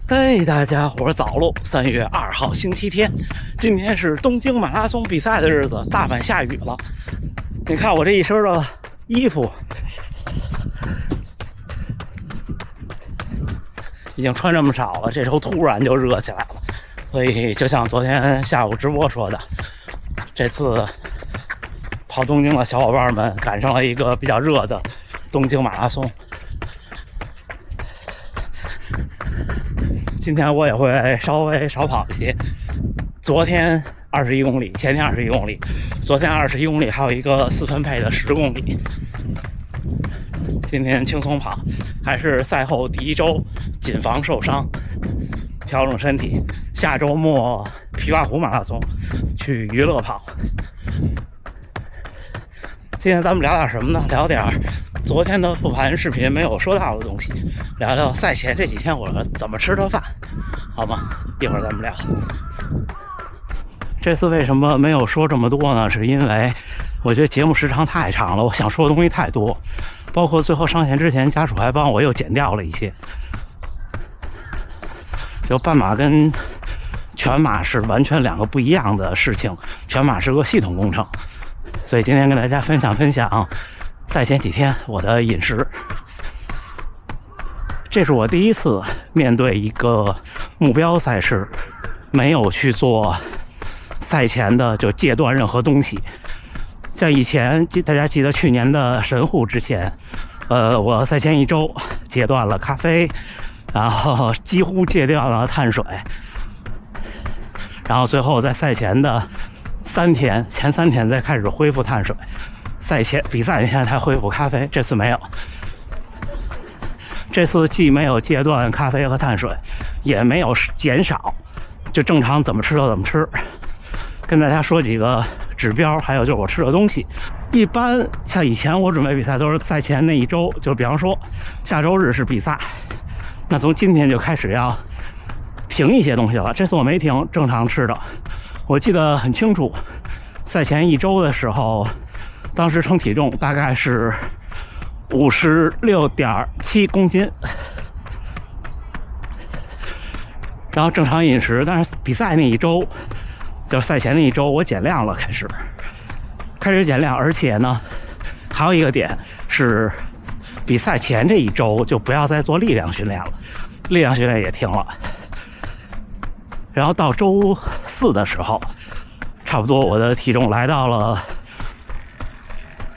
嘿，大家伙早喽！3月2号星期天，今天是东京马拉松比赛的日子，大阪下雨了。你看我这一身的衣服，已经穿这么少了，这时候突然就热起来了。所以就像昨天下午直播说的，这次跑东京的小伙伴们赶上了一个比较热的东京马拉松。今天我也会稍微少跑一些，昨天21公里，前天21公里，昨天21公里，还有一个4分配的10公里。今天轻松跑，还是赛后第一周，谨防受伤，调整身体。下周末琵琶湖马拉松去娱乐跑。今天咱们聊点什么呢？聊点昨天的复盘视频没有说到的东西，聊聊赛前这几天我怎么吃的饭，好吗？一会儿咱们聊。这次为什么没有说这么多呢？是因为我觉得节目时长太长了，我想说的东西太多，包括最后上线之前，家属还帮我又剪掉了一些。就半马跟全马是完全两个不一样的事情，全马是个系统工程，所以今天跟大家分享赛前几天我的饮食。这是我第一次面对一个目标赛事，没有去做赛前的就戒断任何东西。像以前大家记得去年的神户之前，我赛前1周戒断了咖啡，然后几乎戒掉了碳水，然后最后在赛前的前3天再开始恢复碳水，赛前比赛那天才恢复咖啡。这次没有，这次既没有戒断咖啡和碳水，也没有减少，就正常怎么吃就怎么吃。跟大家说几个指标，还有就是我吃的东西。一般像以前我准备比赛都是赛前那1周，就比方说下周日是比赛，那从今天就开始要停一些东西了。这次我没停，正常吃的。我记得很清楚，赛前1周的时候，当时称体重大概是56.7公斤，然后正常饮食。但是比赛那1周，就是赛前那1周，我减量了，开始减量。而且呢，还有一个点是，比赛前这1周就不要再做力量训练了，力量训练也停了。然后到周4的时候，差不多我的体重来到了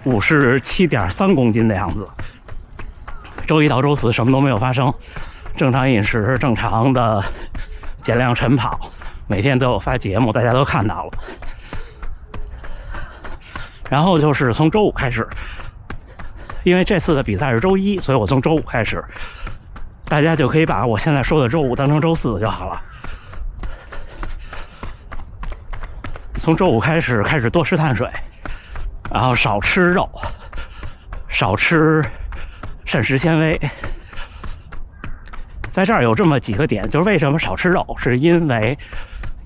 57.3公斤的样子。周1到周4什么都没有发生，正常饮食，正常的减量晨跑，每天都有发节目，大家都看到了。然后就是从周5开始，因为这次的比赛是周1，所以我从周5开始，大家就可以把我现在说的周5当成周4就好了。从周5开始多吃碳水，然后少吃肉，少吃膳食纤维。在这儿有这么几个点，就是为什么少吃肉，是因为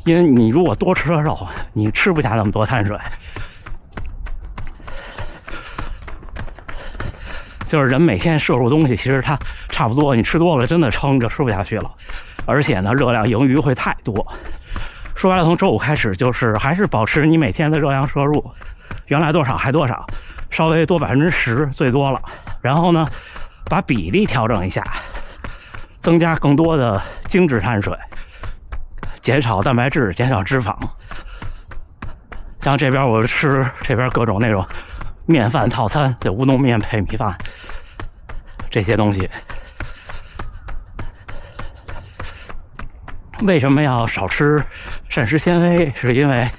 你如果多吃了肉，你吃不下那么多碳水。就是人每天摄入东西，其实它差不多，你吃多了真的撑着吃不下去了，而且呢，热量盈余会太多。说白了，从周5开始就是还是保持你每天的热量摄入，原来多少还多少，稍微多10%最多了。然后呢，把比例调整一下，增加更多的精致碳水，减少蛋白质，减少脂肪。像这边我吃这边各种那种面饭套餐，就乌冬面配米饭这些东西。为什么要少吃膳食纤维？是因为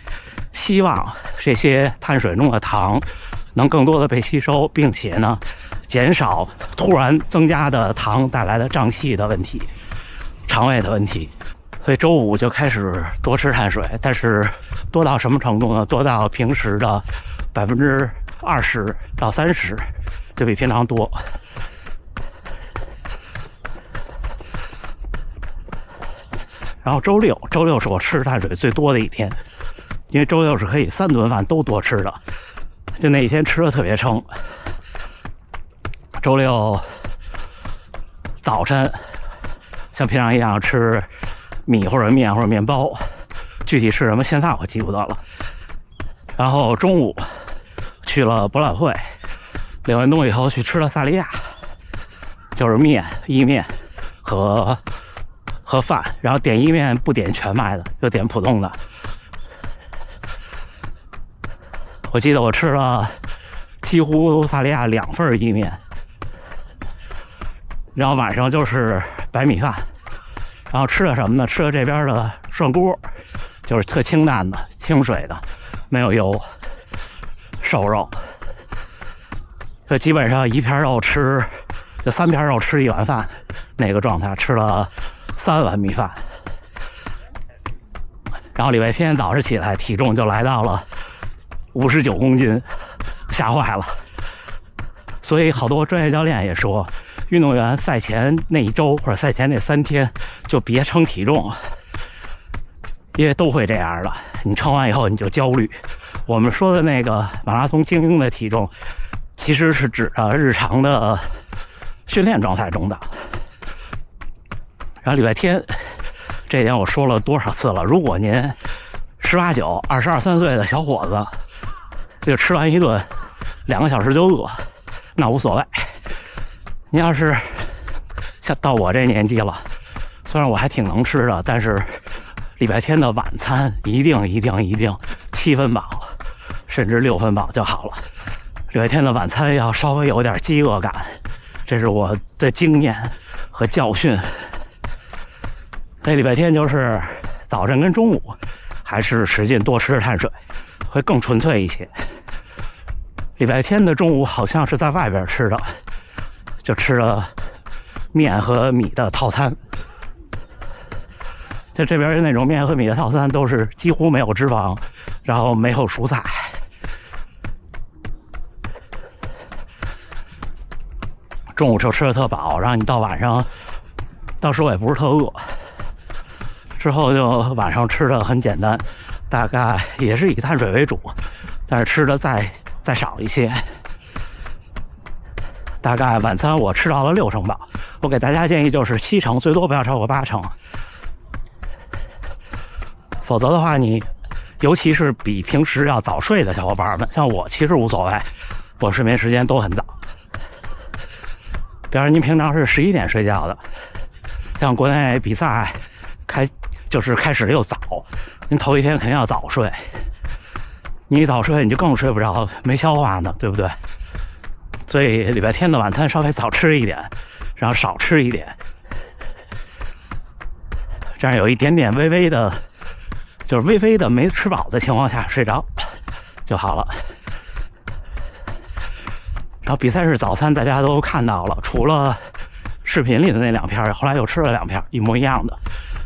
希望这些碳水中的糖能更多的被吸收，并且呢，减少突然增加的糖带来的胀气的问题、肠胃的问题。所以周5就开始多吃碳水，但是多到什么程度呢？多到平时的20%到30%，就比平常多。然后周六是我吃碳水最多的一天，因为周六是可以3顿饭都多吃的，就那一天吃的特别撑。周六早晨像平常一样吃米或者面或者面包，具体是什么现在我记不得了。然后中午去了博览会，领完东西以后去吃了萨莉亚，就是面、意面和饭，然后点意面不点全麦的，就点普通的。我记得我吃了几乎萨莉亚2份意面，然后晚上就是白米饭，然后吃了什么呢？吃了这边的涮锅，就是特清淡的、清水的，没有油，瘦肉，就基本上一片肉吃，就3片肉吃1碗饭，那个状态，吃了3碗米饭。然后礼拜天早上起来，体重就来到了59公斤，吓坏了。所以好多专业教练也说，运动员赛前那1周或者赛前那3天就别称体重，因为都会这样的。你称完以后你就焦虑。我们说的那个马拉松精英的体重，其实是指日常的训练状态中的。然后礼拜天这一点我说了多少次了？如果您18、9、22、23岁的小伙子，就吃完一顿2个小时就饿，那无所谓。你要是像到我这年纪了，虽然我还挺能吃的，但是礼拜天的晚餐一定7分饱，甚至6分饱就好了。礼拜天的晚餐要稍微有点饥饿感，这是我的经验和教训。那礼拜天就是早晨跟中午还是使劲多吃碳水，会更纯粹一些。礼拜天的中午好像是在外边吃的，就吃了面和米的套餐。就这边那种面和米的套餐都是几乎没有脂肪，然后没有蔬菜。中午就吃的特饱，然后你到晚上，当时我也不是特饿，之后就晚上吃的很简单，大概也是以碳水为主，但是吃的再少一些。大概晚餐我吃到了6成饱，我给大家建议就是7成，最多不要超过8成。否则的话，你尤其是比平时要早睡的小伙伴们，像我其实无所谓，我睡眠时间都很早。比方说您平常是11点睡觉的，像国内比赛开始又早，您头一天肯定要早睡，你一早睡你就更睡不着，没消化呢，对不对？所以礼拜天的晚餐稍微早吃一点，然后少吃一点，这样有一点点微微的没吃饱的情况下睡着就好了。然后比赛日早餐大家都看到了，除了视频里的那2片，后来又吃了2片一模一样的，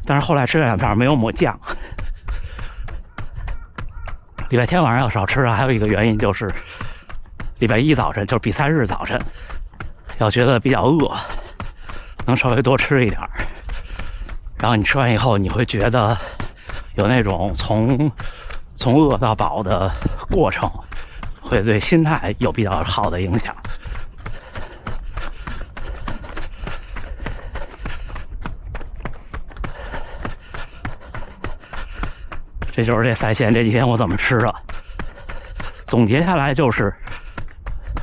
但是后来吃了2片没有抹酱。礼拜天晚上要少吃，还有一个原因就是礼拜1早晨，就是比赛日早晨，要觉得比较饿，能稍微多吃一点，然后你吃完以后你会觉得有那种从饿到饱的过程，会对心态有比较好的影响。这就是这赛前这几天我怎么吃的。总结下来就是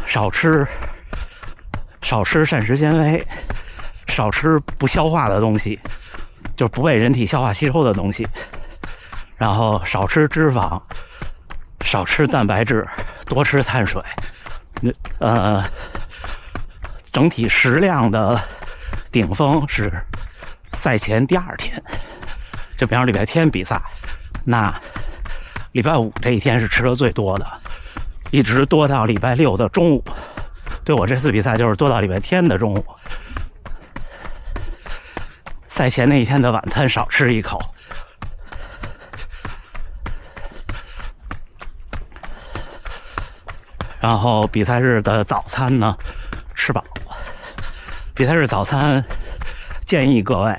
少吃膳食纤维，少吃不消化的东西，就是不被人体消化吸收的东西，然后少吃脂肪，少吃蛋白质，多吃碳水。整体食量的顶峰是赛前第2天，就比方说礼拜天比赛，那礼拜5这一天是吃的最多的，一直多到礼拜6的中午。对我这次比赛就是多到礼拜天的中午。赛前那一天的晚餐少吃1口，然后比赛日的早餐呢吃饱。比赛日早餐建议各位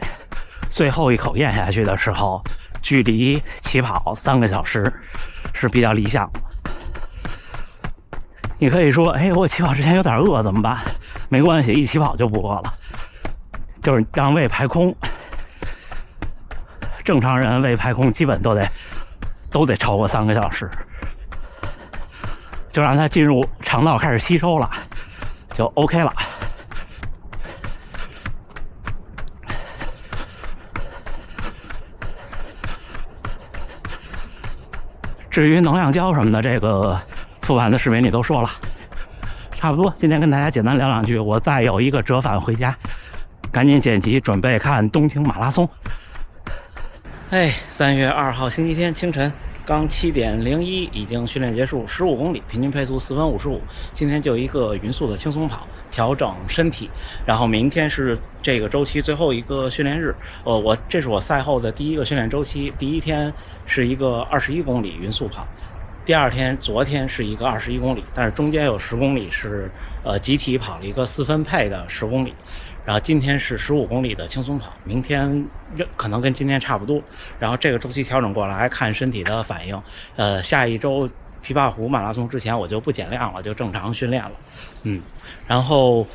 最后一口咽下去的时候，距离起跑3个小时是比较理想的。你可以说，我起跑之前有点饿怎么办？没关系，一起跑就不饿了，就是让胃排空，正常人胃排空基本都得超过3个小时，就让它进入肠道开始吸收了，就 OK 了。至于能量胶什么的，这个复盘的视频里都说了，差不多。今天跟大家简单聊两句，我再有一个折返回家，赶紧剪辑，准备看东京马拉松。3月2号星期天清晨，刚7点01，已经训练结束，15公里，平均配速4分55。今天就一个匀速的轻松跑，调整身体。然后明天是这个周期最后一个训练日。这是我赛后的第一个训练周期。第一天是一个21公里匀速跑，昨天是一个21公里，但是中间有10公里是集体跑了一个4分配的10公里。然后今天是15公里的轻松跑，明天可能跟今天差不多。然后这个周期调整过来看身体的反应。下一周琵琶湖马拉松之前我就不减量了，就正常训练了。然后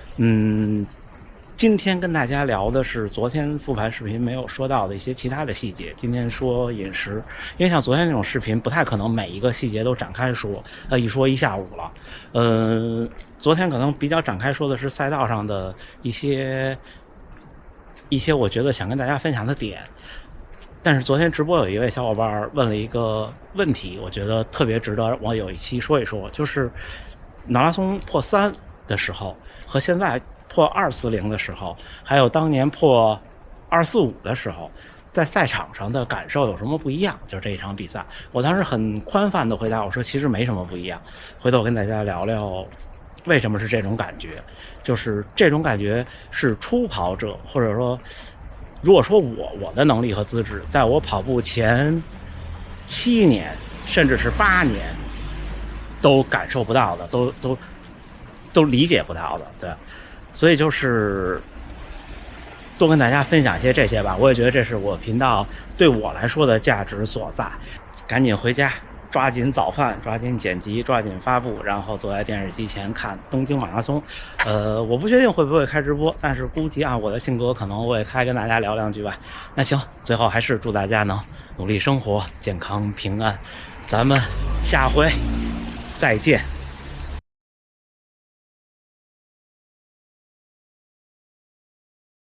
今天跟大家聊的是昨天复盘视频没有说到的一些其他的细节。今天说饮食，因为像昨天那种视频不太可能每一个细节都展开说，一说一下午了。昨天可能比较展开说的是赛道上的一些我觉得想跟大家分享的点。但是昨天直播有一位小伙伴问了一个问题，我觉得特别值得我有一期说一说，就是马拉松破3的时候和现在破240的时候，还有当年破245的时候，在赛场上的感受有什么不一样？就是这一场比赛，我当时很宽泛的回答，我说其实没什么不一样。回头我跟大家聊聊为什么是这种感觉。就是这种感觉是初跑者，或者说如果说我的能力和资质，在我跑步前7年甚至是8年都感受不到的，都理解不到的。对，所以就是多跟大家分享一些这些吧。我也觉得这是我频道对我来说的价值所在。赶紧回家，抓紧早饭，抓紧剪辑，抓紧发布，然后坐在电视机前看东京马拉松。我不确定会不会开直播，但是估计按我的性格可能会开，跟大家聊两句吧。那行，最后还是祝大家能努力生活，健康平安。咱们下回再见。